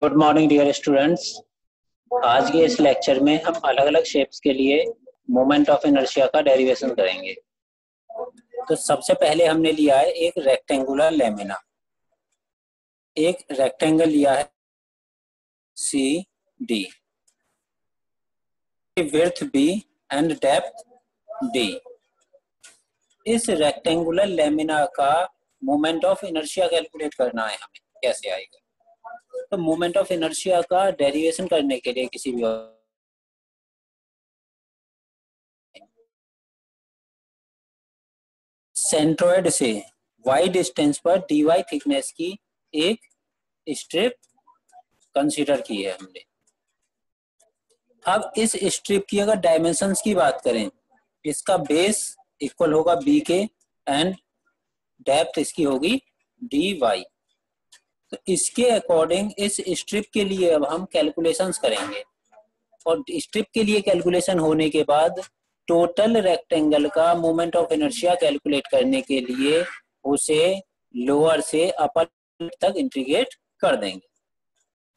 Good morning dear students. आज के इस लेक्चर में हम अलग अलग शेप्स के लिए मोमेंट ऑफ इनर्शिया का डेरिवेशन करेंगे। तो सबसे पहले हमने लिया है एक रेक्टेंगुलर लेमिना। एक रेक्टेंगल लिया है C D, width B and depth D. इस रेक्टेंगुलर लेमिना का मोमेंट ऑफ इनर्शिया कैलकुलेट करना है हमें। कैसे आएगा? तो मोमेंट ऑफ इनर्शिया का डेरिवेशन करने के लिए किसी भी सेंट्रोइड से y डिस्टेंस पर dy थिकनेस की एक स्ट्रिप कंसीडर की है हमने। अब इस स्ट्रिप की अगर डायमेंशंस की बात करें, इसका बेस इक्वल होगा b के एंड डेप्थ इसकी होगी dy। तो इसके अकॉर्डिंग इस स्ट्रिप के लिए अब हम कैलकुलेशंस करेंगे और स्ट्रिप के लिए कैलकुलेशन होने के बाद टोटल रेक्टेंगल का मोमेंट ऑफ इनर्शिया कैलकुलेट करने के लिए उसे लोअर से अपर तक इंटीग्रेट कर देंगे।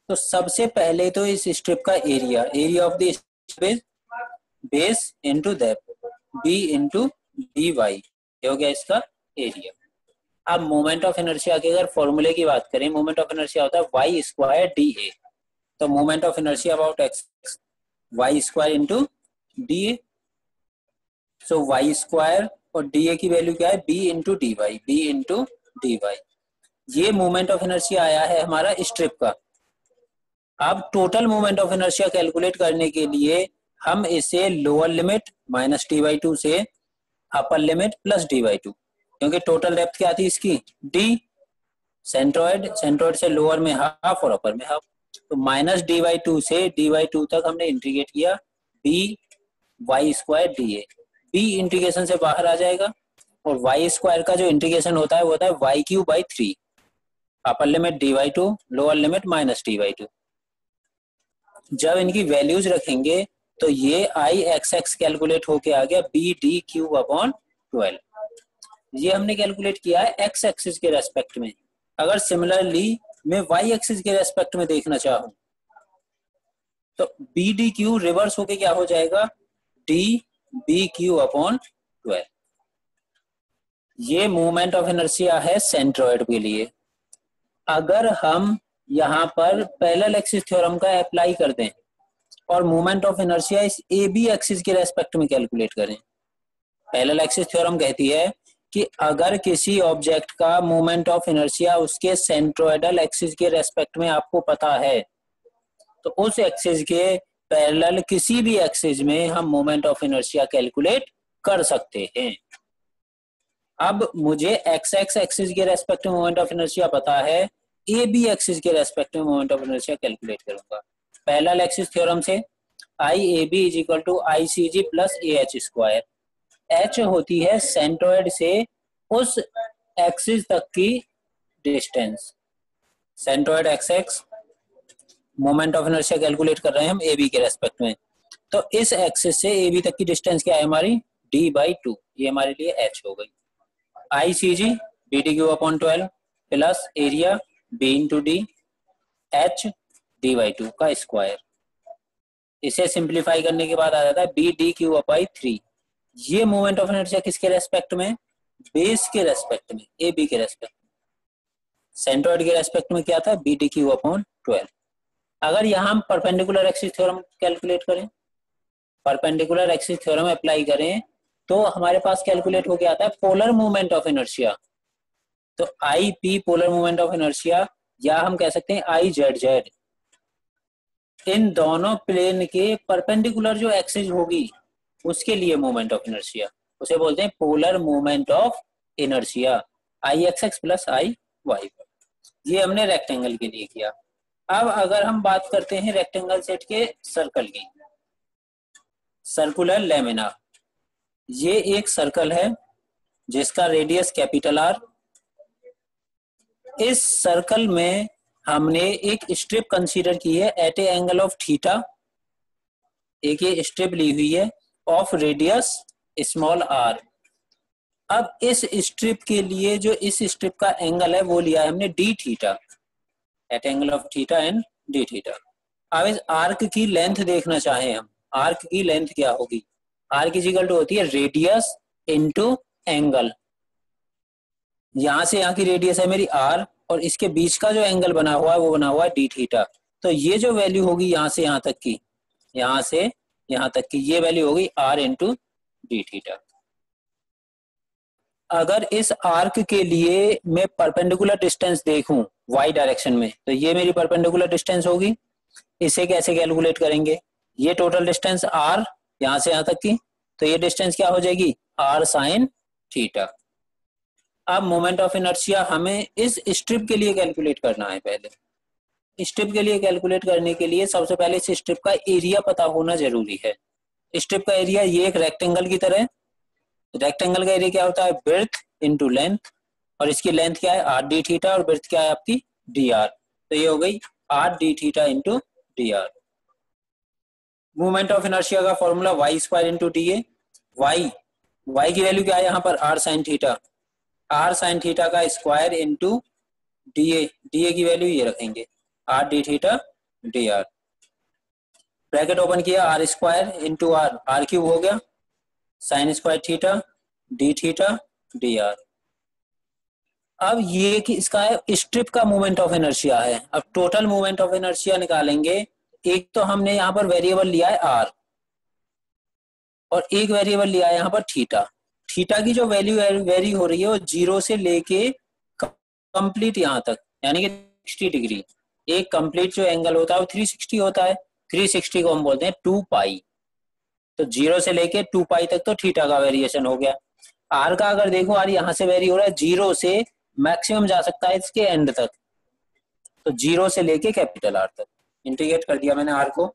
तो सबसे पहले तो इस स्ट्रिप का area of the strip base into depth B into D Y हो गया इसका एरिया। अब मोमेंट ऑफ इनर्शिया के अगर फॉर्मूले की बात करें, मोमेंट ऑफ इनर्शिया होता है वाई स्क्वायर डी ए। तो moment of inertia about X Y square into D A. So Y square और डी ए की वैल्यू क्या है? B into D Y, B into D Y. ये moment of inertia आया है हमारा strip का। अब total moment of inertia calculate करने के लिए हम इसे lower limit minus D by two से upper limit plus D by two, क्योंकि टोटल डेप्थ क्या थी इसकी? डी। सेंट्रोइड से लोअर में हाफ और अपर में हाफ। तो माइनस डी बाई टू से डी बाई टू तक हमने इंटीग्रेट किया B Y square D A. बी इंटीग्रेशन से बाहर आ जाएगा और वाई स्क्वायर का जो इंटीग्रेशन होता है वो होता है Y cube by three. Upper limit D by two, lower limit minus D by two. जब इनकी वैल्यूज रखेंगे तो ये आई एक्स एक्स कैलकुलेट होके आ गया बी डी क्यू अपॉन 12। ये हमने कैलकुलेट किया है एक्स एक्सिस के रेस्पेक्ट में। अगर सिमिलरली मैं वाई एक्सिस के रेस्पेक्ट में देखना चाहूं तो बी डी क्यू रिवर्स होके क्या हो जाएगा? D B cube upon 12। ये मोमेंट ऑफ इनर्शिया है सेंट्रोइड के लिए। अगर हम यहाँ पर पैरेलल एक्सिस थ्योरम का अप्लाई कर दें और मोमेंट ऑफ इनर्शिया इस ए बी एक्सिस के रेस्पेक्ट में कैलकुलेट करें, पैरेलल एक्सिस थ्योरम कहती है कि अगर किसी ऑब्जेक्ट का मोमेंट ऑफ इनर्शिया उसके सेंट्रोइडल एक्सिस के रेस्पेक्ट में आपको पता है तो उस एक्सिस के पैरेलल किसी भी एक्सिस में हम मोमेंट ऑफ इनर्शिया कैलकुलेट कर सकते हैं। अब मुझे एक्स एक्स एक्सिस के रेस्पेक्ट में मोमेंट ऑफ इनर्शिया पता है, ए बी एक्सिस के रेस्पेक्ट में मोमेंट ऑफ इनर्शिया कैलकुलेट करूंगा। पैरेलल एक्सिस थ्योरम से I A B is equal to I C G plus A H square. H होती है सेंट्रोइड से उस एक्सिस तक की distance. Centroid X X, moment of inertia calculate कर रहे हैं हम ए बी के रेस्पेक्ट में। तो इस एक्सिस से ए बी तक की डिस्टेंस क्या है हमारी? D by two. ये हमारे लिए एच हो गई। I C G B D cube upon 12 plus area B into D H D by two का स्क्वायर। इसे सिंप्लीफाई करने के बाद आ जाता है बी डी क्यू अपाई 3। ये मोमेंट ऑफ इनर्शिया किसके रेस्पेक्ट में? बेस के रेस्पेक्ट में, ए बी के रेस्पेक्ट में। सेंट्रोइड के रेस्पेक्ट में क्या था? B D cube upon 12। अगर यहाँ हम परपेंडिकुलर एक्सिस थ्योरम कैलकुलेट करें, परपेंडिकुलर एक्सिस थ्योरम अप्लाई करें तो हमारे पास कैलकुलेट होके आता है पोलर मूवमेंट ऑफ इनर्शिया। तो I P polar movement of inertia, या हम कह सकते हैं आई जेड जेड। इन दोनों प्लेन के परपेंडिकुलर जो एक्सिस होगी उसके लिए मोमेंट ऑफ इनर्शिया, उसे बोलते हैं polar movement of inertia, I X X plus I Y. ये हमने रेक्टेंगल के लिए किया। अब अगर हम बात करते हैं रेक्टेंगल सेट के सर्कल की, सर्कुलर लेमिना। ये एक सर्कल है जिसका रेडियस कैपिटल आर। इस सर्कल में हमने एक स्ट्रिप कंसीडर की है at a angle of theta. एक ये स्ट्रिप ली हुई है ऑफ रेडियस स्मॉल आर। अब इस स्ट्रिप के लिए जो इस स्ट्रिप का एंगल है वो लिया है हमने D theta, at angle of theta and D theta. अब इस आर्क की लेंथ देखना चाहें हम, आर्क की लेंथ क्या होगी, आर्क इज इक्वल टू होती है रेडियस इनटू एंगल। यहां से यहाँ की रेडियस है मेरी आर, और इसके बीच का जो एंगल बना हुआ है वो बना हुआ है डी थीटा। तो ये जो वैल्यू होगी यहाँ से यहाँ तक की, यहाँ से यहाँ तक की ये वैल्यू होगी आर इंटू डी थीटा। अगर इस आर्क के लिए मैं परपेंडिकुलर डिस्टेंस देखूं वाई डायरेक्शन में, तो ये मेरी परपेंडिकुलर डिस्टेंस होगी। इसे कैसे कैलकुलेट करेंगे, ये टोटल डिस्टेंस आर यहां से यहां तक की, तो ये डिस्टेंस क्या हो जाएगी आर साइन थीटा। अब मोमेंट ऑफ इनर्शिया हमें इस स्ट्रिप के लिए कैलकुलेट करना है। पहले स्ट्रिप के लिए कैलकुलेट करने के लिए सबसे पहले इस स्ट्रिप का एरिया पता होना जरूरी है। स्ट्रिप का एरिया ये एक रेक्टेंगल की तरह, रेक्टेंगल का एरिया क्या होता है ब्रेड्थ इनटू लेंथ, और इसकी लेंथ क्या है आर डी थीटा और ब्रेड्थ क्या है आपकी डी आर। तो ये हो गई R D theta into D R. Movement of inertia का formula Y square into D A. Y की वैल्यू क्या है यहाँ पर R sine theta, R sine theta का स्क्वायर इंटू डी ए की वैल्यू ये रखेंगे R D theta D R. Bracket open किया, R square into R cube हो गया sign square theta D theta D are. अब ये कि इसका है स्ट्रिप का मूवमेंट ऑफ इनर्शिया है। अब टोटल मूवमेंट ऑफ इनर्शिया निकालेंगे। एक तो हमने यहाँ पर वेरिएबल लिया है आर, और एक वेरिएबल लिया है यहाँ पर थीटा। थीटा की जो वैल्यू वेरी हो रही है वो 0 से लेके कंप्लीट यहाँ तक, यानी कि 60 डिग्री। एक कंप्लीट जो एंगल होता है वो 360 होता है, 360 को हम बोलते हैं 2 पाई। तो 0 से लेके 2 पाई तक तो थीटा का वेरिएशन हो गया। आर का अगर देखो, आर यहाँ से वेरी हो रहा है 0 से मैक्सिमम जा सकता है इसके एंड तक, तो 0 से लेके कैपिटल आर तक इंटीग्रेट कर दिया मैंने आर को।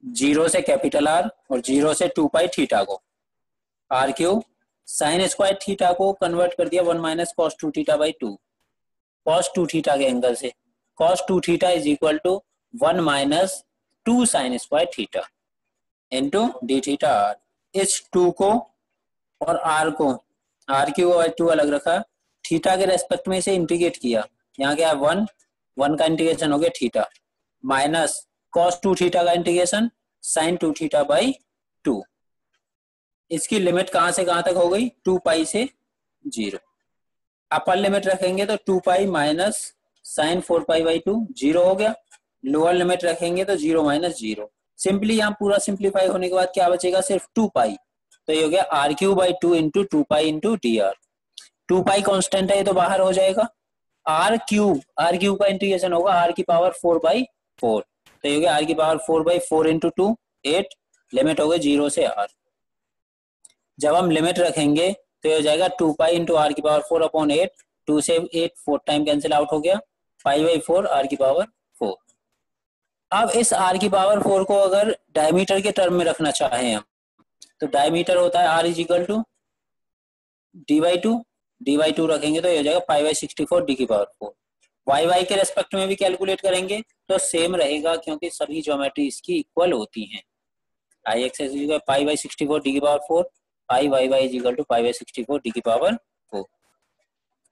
0 से कैपिटल आर और 0 से 2 पाई थीटा को, R cube sine square theta को कन्वर्ट कर दिया 1 minus cos 2 theta by 2, cos 2 theta के एंगल से cos 2 theta is equal to 1 minus 2 sine square theta into D theta R. इस 2 को और आर को, आर क्यूब और 2 अलग रखा, थीटा के रेस्पेक्ट में इसे इंटीग्रेट किया। यहाँ क्या है 1 का इंटीग्रेशन हो गया थीटा, माइनस कॉस 2 थीटा का इंटीग्रेशन साइन 2 थीटा बाई 2। इसकी लिमिट कहां से कहां तक हो गई 2 पाई से 0। अपर लिमिट रखेंगे तो 2 pi minus sine 4 pi by 2 0 हो गया। लोअर लिमिट रखेंगे तो 0 माइनस 0। सिंपली यहाँ पूरा सिंप्लीफाई होने के बाद क्या बचेगा सिर्फ 2 पाई। तो ये हो गया R cube by 2 into 2 pi into D R. 2 pi constant है ये तो बाहर हो जाएगा। आर क्यूब का इंटीग्रेशन होगा आर की पावर 4 बाई 4। तो ये हो गया आर की पावर 4 बाई 4 इंटू 2 8। लिमिट हो गई 0 से आर। जब हम लिमिट रखेंगे तो ये हो जाएगा 2 पाई इंटू आर की पावर 4 अपॉन 8। 2 से 8 4 टाइम कैंसिल आउट हो गया, पाई बाई 4 आर की पावर 4। अब इस आर की पावर 4 को अगर डायमीटर के टर्म में रखना चाहें हम, तो डायमीटर होता है R is equal to D by 2 रखेंगे तो ये हो जाएगा पाई बाई 64 डी की पावर 4। वाई के रेस्पेक्ट में भी कैलकुलेट करेंगे तो सेम रहेगा, क्योंकि सभी ज्योमेट्री इसकी इक्वल होती हैं। I X is equal pi by 64 D की power 4, pi Y Y is equal to pi by 64 D की पावर 4।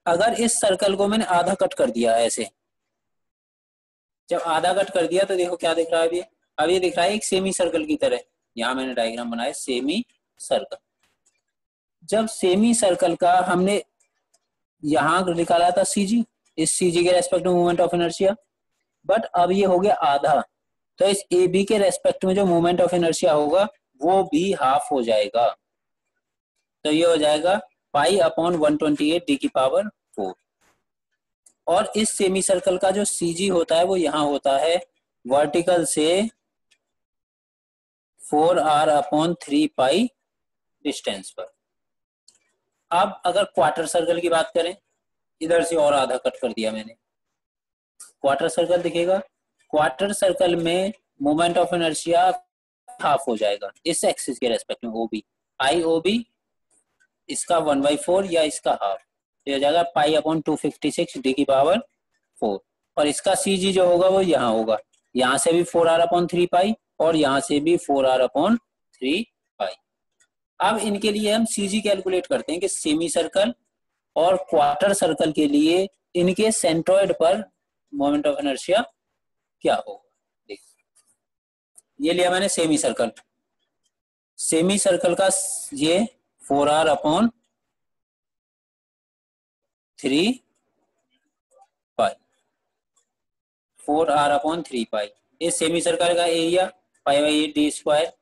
अगर इस सर्कल को मैंने आधा कट कर दिया ऐसे, जब आधा कट कर दिया तो देखो क्या दिख रहा है अब ये दिख रहा है एक सेमी सर्कल की तरह। यहाँ मैंने डायग्राम बनाया सेमी सर्कल। जब सेमी सर्कल का हमने यहाँ निकाला था सीजी, इस सीजी के रेस्पेक्ट में मूवमेंट ऑफ इनर्शिया, बट अब ये हो गया आधा, तो इस ए बी के रेस्पेक्ट में जो मूवमेंट ऑफ इनर्शिया होगा वो भी हाफ हो जाएगा। तो ये हो जाएगा पाई अपॉन 128 डी की पावर 4। और इस सेमी सर्कल का जो सीजी होता है वो यहाँ होता है वर्टिकल से 4r अपॉन 3 पाई डिस्टेंस पर। अब अगर क्वार्टर सर्कल की बात करें, इधर से और आधा कट कर दिया मैंने, क्वार्टर सर्कल दिखेगा। क्वार्टर सर्कल में मोमेंट ऑफ इनर्शिया हाफ हो जाएगा इस एक्सिस के रेस्पेक्ट में, ओबी आई ओबी इसका 1/4 या इसका हाफ, तो हो जाएगा पाई अपॉन 256 डी की पावर 4। और इसका सीजी जो होगा वो यहाँ होगा, यहाँ से भी 4r अपॉन 3 पाई और यहाँ से भी 4r अपॉन 3 पाई। अब इनके लिए हम सीजी कैलकुलेट करते हैं कि सेमी सर्कल और क्वार्टर सर्कल के लिए इनके सेंट्रॉइड पर मोमेंट ऑफ इनर्शिया क्या होगा। देख, ये लिया मैंने सेमी सर्कल। सेमी सर्कल का ये 4r अपॉन 3 पाई, 4r अपॉन 3 पाई। इस सेमी सर्कल का area pi by 8 D square.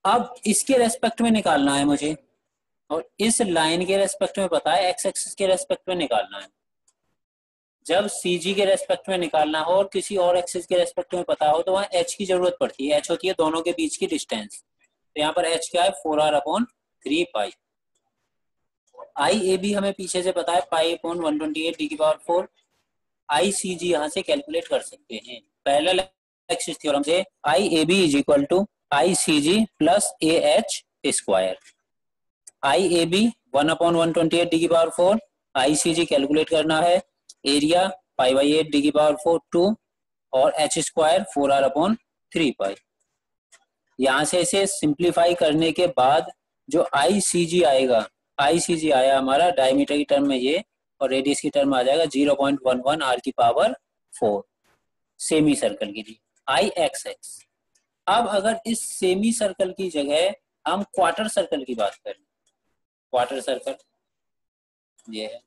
अब इसके रेस्पेक्ट में निकालना है मुझे, और इस लाइन के रेस्पेक्ट में पता है, एक्स एक्सिस के रेस्पेक्ट में निकालना है। जब सी जी के रेस्पेक्ट में निकालना हो और किसी और एक्सिस के रेस्पेक्ट में पता हो तो वहां एच की जरूरत पड़ती है। एच होती है दोनों के बीच की डिस्टेंस। तो यहाँ पर एच क्या है, 4r upon 3 pi. I A B हमें पीछे से पता है, पाई अपॉन 128 डी की पावर 4। आई सी जी यहाँ से कैलकुलेट कर सकते हैं पैरेलल एक्सिस थ्योरम से। I A B is equal to I C G plus A H square. I A B 1 upon 128 D की power 4, I C G calculate करना है, एरिया पाई बाई 8 डी की power 4 2, और H square 4r upon 3 पाई। यहां से इसे simplify करने के बाद जो आई सी जी आएगा, आई सी जी आया हमारा डायमीटर की टर्म में ये, और रेडियस की टर्म आ जाएगा 0.11 r की पावर 4 सेमी सर्कल के लिए। आई एक्स एक्स। अब अगर इस सेमी सर्कल की जगह हम क्वार्टर सर्कल की बात करें, क्वार्टर सर्कल ये है।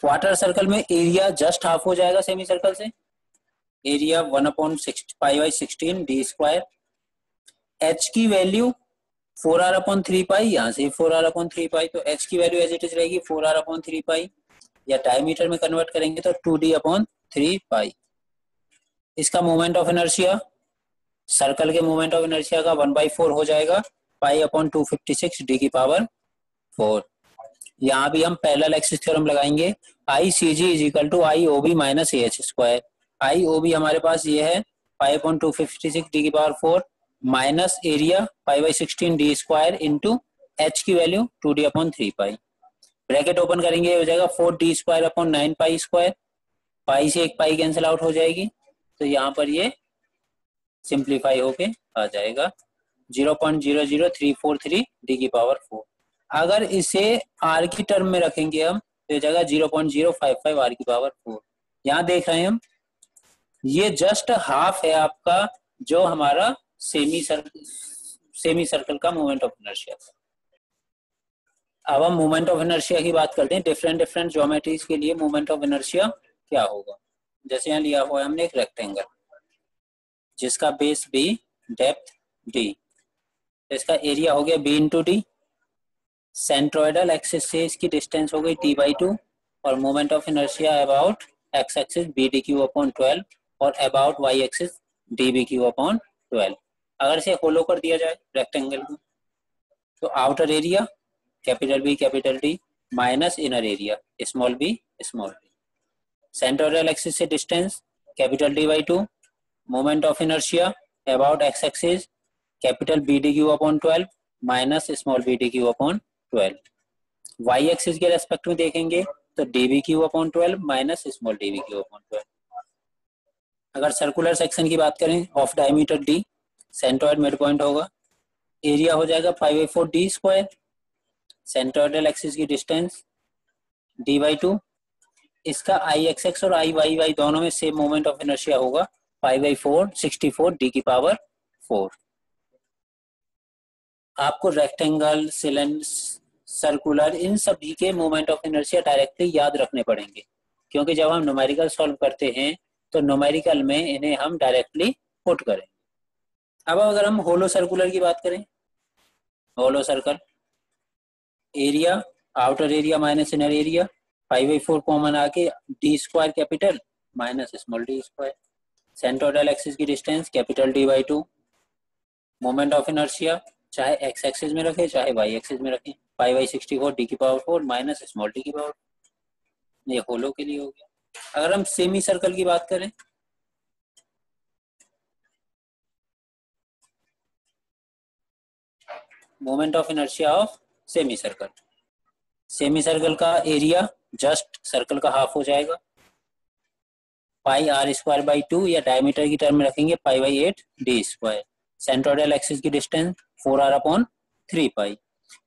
क्वार्टर सर्कल में एरिया जस्ट हाफ हो जाएगा सेमी सर्कल से, area 1 upon pi by 16 D square. H की वैल्यू 4r अपॉन 3 पाई, यहाँ से 4r अपॉन 3 पाई, तो एच की वैल्यू एज इट इज रहेगी 4r अपॉन 3 पाई, या डायमीटर में कन्वर्ट करेंगे तो 2d अपॉन 3 पाई। इसका मोमेंट ऑफ इनर्शिया, सर्कल के मोमेंट ऑफ इनर्शिया का 1/4 हो जाएगा, पाई अपॉन 256 डी की पावर 4। यहाँ भी हम पैरेलल एक्सिस थ्योरम लगाएंगे। I C G is equal to I O B minus A H square. I O B हमारे पास ये है पाई अपॉन 256 डी की power 4 minus area pi by 16 D square into H की value 2d upon 3 pi. Bracket open करेंगे, हो जाएगा 4d square upon 9 pi square. Pi से एक पाई कैंसिल आउट हो जाएगी, तो यहाँ पर ये सिंप्लीफाई होके आ जाएगा 0.00343 डी की पावर 4। अगर इसे आर की टर्म में रखेंगे हम तो ये जगह 0.055 आर की पावर 4। यहाँ देख रहे हैं हम, ये जस्ट हाफ है आपका जो हमारा सेमी सर्कल का मोमेंट ऑफ इनर्शिया। अब हम मोमेंट ऑफ इनर्शिया की बात करते हैं। डिफरेंट ज्योमेट्रीज के लिए मोमेंट ऑफ इनर्शिया क्या होगा। जैसे यहाँ लिया हुआ है हमने एक रेक्टेंगल जिसका बेस बी, डेप्थ डी, इसका एरिया हो गया B into D, centroidal axis से इसकी डिस्टेंस हो गई t/2, और moment of inertia about X axis B D cube upon 12 और about Y axis D B cube upon 12। अगर इसे होलो कर दिया जाए रेक्टेंगल को, तो outer area capital D minus inner area small B, centroidal axis से distance capital D/2, moment of inertia about X axis capital B D cube upon 12 minus small B D cube upon 12। Y axis के respect में देखेंगे तो D B cube upon 12 minus small D B cube upon 12। अगर circular section की बात करें of diameter D, centroid mid point होगा, area हो जाएगा 5/4 डी स्क्वायर, सेंट्रोइडल एक्सिस की डिस्टेंस D/2, इसका आई एक्स एक्स और आई वाई वाई दोनों में सेम मोमेंट ऑफ इनर्शिया होगा 5/4 64 डी की पावर 4। आपको रेक्टेंगल, सिलेंडर, सर्कुलर इन सभी के मोमेंट ऑफ इनर्शिया डायरेक्टली याद रखने पड़ेंगे, क्योंकि जब हम न्यूमेरिकल सॉल्व करते हैं तो न्यूमेरिकल में इन्हें हम डायरेक्टली पुट करेंगे। अब अगर हम होलो सर्कुलर की बात करें, hollow circle area outer area minus inner area 5/4 common आके D square capital minus small D square, centroidal axis की distance capital D/2, moment of inertia चाहे एक्स एक्सिस में रखें चाहे वाई एक्सिस में रखें 5/64 डी की पावर 4 माइनस स्मॉल डी की पावर। ये होलो के लिए हो गया। अगर हम सेमी सर्कल की बात करें, moment of inertia of semi circle, semi circle का एरिया जस्ट सर्कल का हाफ हो जाएगा पाई आर स्क्वायर बाई 2, या डायमीटर की टर्म में रखेंगे pi D square, centroidal axis की distance 4r upon 3 pi,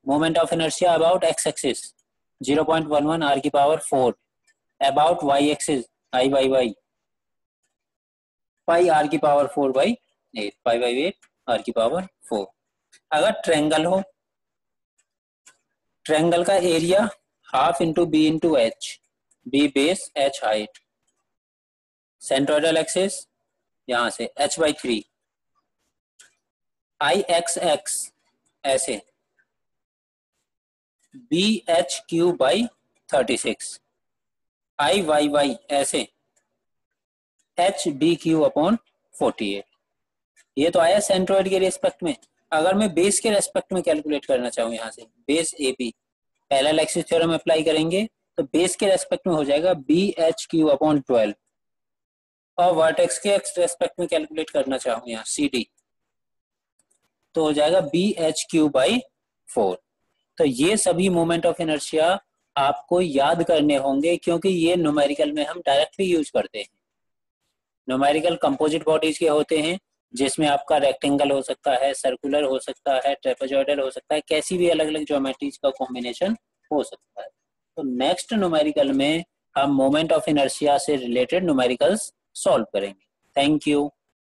moment of inertia about X axis 0.11 r की power 4 about Y axis I by Y pi R की power 4/8 pi R की power 4। अगर triangle हो, triangle का area half into B into H, B base H height, centroidal axis यहां से h/3, I X X ऐसे B H cube by 36, I Y Y ऐसे H B cube upon 48। ये तो आया सेंट्रोइड के रेस्पेक्ट में। अगर मैं बेस के रेस्पेक्ट में कैलकुलेट करना चाहूँ, यहाँ से base A B parallel axis theorem apply करेंगे तो बेस के रेस्पेक्ट में हो जाएगा बी एच क्यू अपॉन 12, और वर्टेक्स के रेस्पेक्ट में कैलकुलेट करना चाहूँ यहाँ सी डी तो हो जाएगा बी एच क्यू बाई 4। तो ये सभी मोमेंट ऑफ इनर्शिया आपको याद करने होंगे, क्योंकि ये न्यूमेरिकल में हम डायरेक्टली यूज करते हैं। न्यूमेरिकल कंपोजिट बॉडीज के होते हैं, जिसमें आपका रेक्टेंगल हो सकता है, सर्कुलर हो सकता है, ट्रेपेजॉइडल हो सकता है, कैसी भी अलग अलग ज्योमेट्रीज का कॉम्बिनेशन हो सकता है। तो नेक्स्ट न्यूमेरिकल में हम मोमेंट ऑफ इनर्शिया से रिलेटेड न्यूमेरिकल्स सॉल्व करेंगे। Thank you.